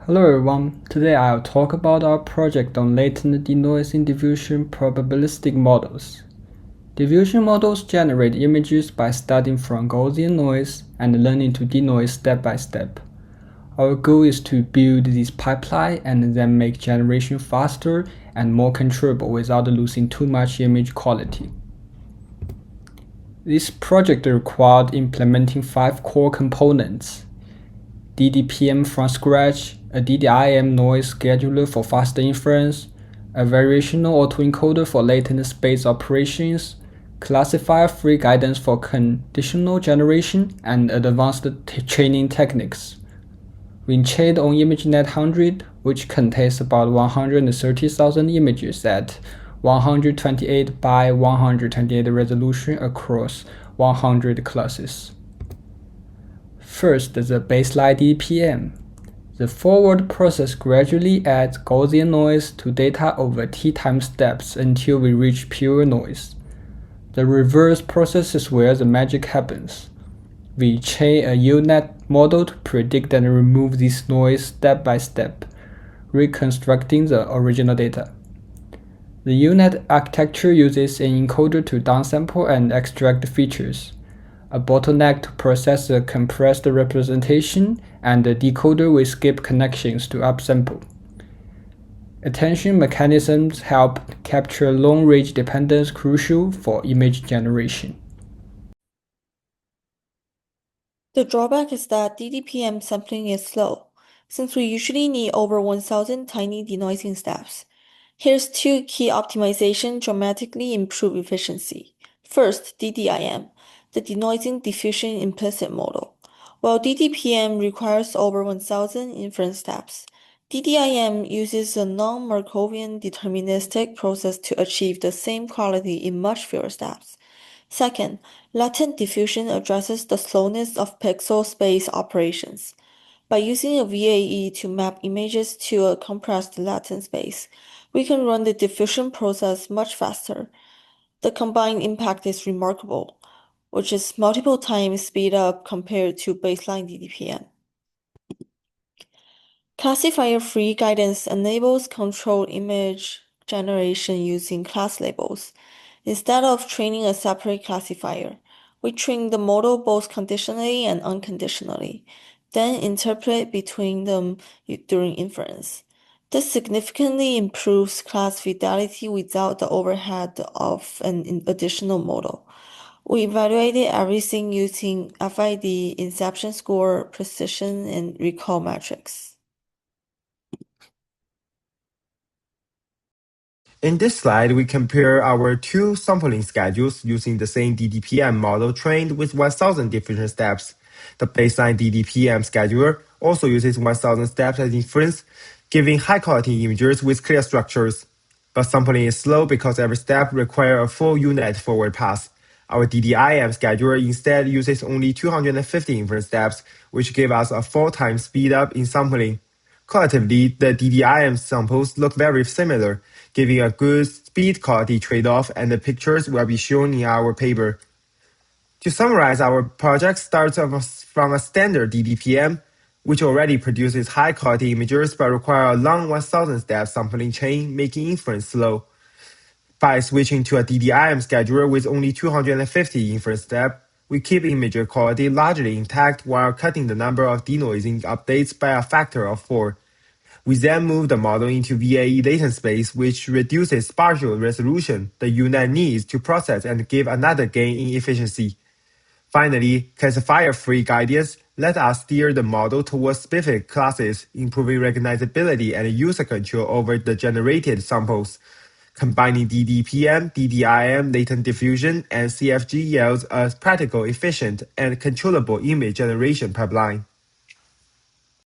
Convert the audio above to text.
Hello everyone, today I'll talk about our project on latent denoising diffusion probabilistic models. Diffusion models generate images by studying from Gaussian noise and learning to denoise step by step. Our goal is to build this pipeline and then make generation faster and more controllable without losing too much image quality. This project required implementing 5 core components: DDPM from scratch, a DDIM noise scheduler for faster inference, a variational autoencoder for latent space operations, classifier-free guidance for conditional generation, and advanced training techniques. We trained on ImageNet 100, which contains about 130,000 images at 128 by 128 resolution across 100 classes. First, the baseline DPM. The forward process gradually adds Gaussian noise to data over t time steps until we reach pure noise. The reverse process is where the magic happens. We train a U-Net model to predict and remove this noise step by step, reconstructing the original data. The U-Net architecture uses an encoder to downsample and extract features, a bottleneck to process the compressed representation, and a decoder with skip connections to upsample. Attention mechanisms help capture long-range dependence crucial for image generation. The drawback is that DDPM sampling is slow, since we usually need over 1,000 tiny denoising steps. Here's 2 key optimizations dramatically improve efficiency. First, DDIM, the denoising diffusion implicit model. While DDPM requires over 1,000 inference steps, DDIM uses a non-Markovian deterministic process to achieve the same quality in much fewer steps. Second, latent diffusion addresses the slowness of pixel space operations. By using a VAE to map images to a compressed latent space, we can run the diffusion process much faster. The combined impact is remarkable, which is multiple times speed up compared to baseline DDPM. Classifier-free guidance enables controlled image generation using class labels. Instead of training a separate classifier, we train the model both conditionally and unconditionally, then interpolate between them during inference. This significantly improves class fidelity without the overhead of an additional model. We evaluated everything using FID, inception score, precision, and recall metrics. In this slide, we compare our 2 sampling schedules using the same DDPM model trained with 1,000 diffusion steps. The baseline DDPM scheduler also uses 1,000 steps as inference, giving high-quality images with clear structures. But sampling is slow because every step requires a full U-Net forward pass. Our DDIM scheduler instead uses only 250 inference steps, which gave us a 4-time speed-up in sampling. Qualitatively, the DDIM samples look very similar, giving a good speed-quality trade-off, and the pictures will be shown in our paper. To summarize, our project starts from a standard DDPM, which already produces high-quality images but require a long 1,000-step sampling chain, making inference slow. By switching to a DDIM scheduler with only 250 inference steps, we keep image quality largely intact while cutting the number of denoising updates by a factor of 4. We then move the model into VAE latent space, which reduces spatial resolution the U-Net needs to process and give another gain in efficiency. Finally, classifier-free guidance let us steer the model towards specific classes, improving recognizability and user control over the generated samples. Combining DDPM, DDIM, latent diffusion, and CFG yields a practical, efficient, and controllable image generation pipeline.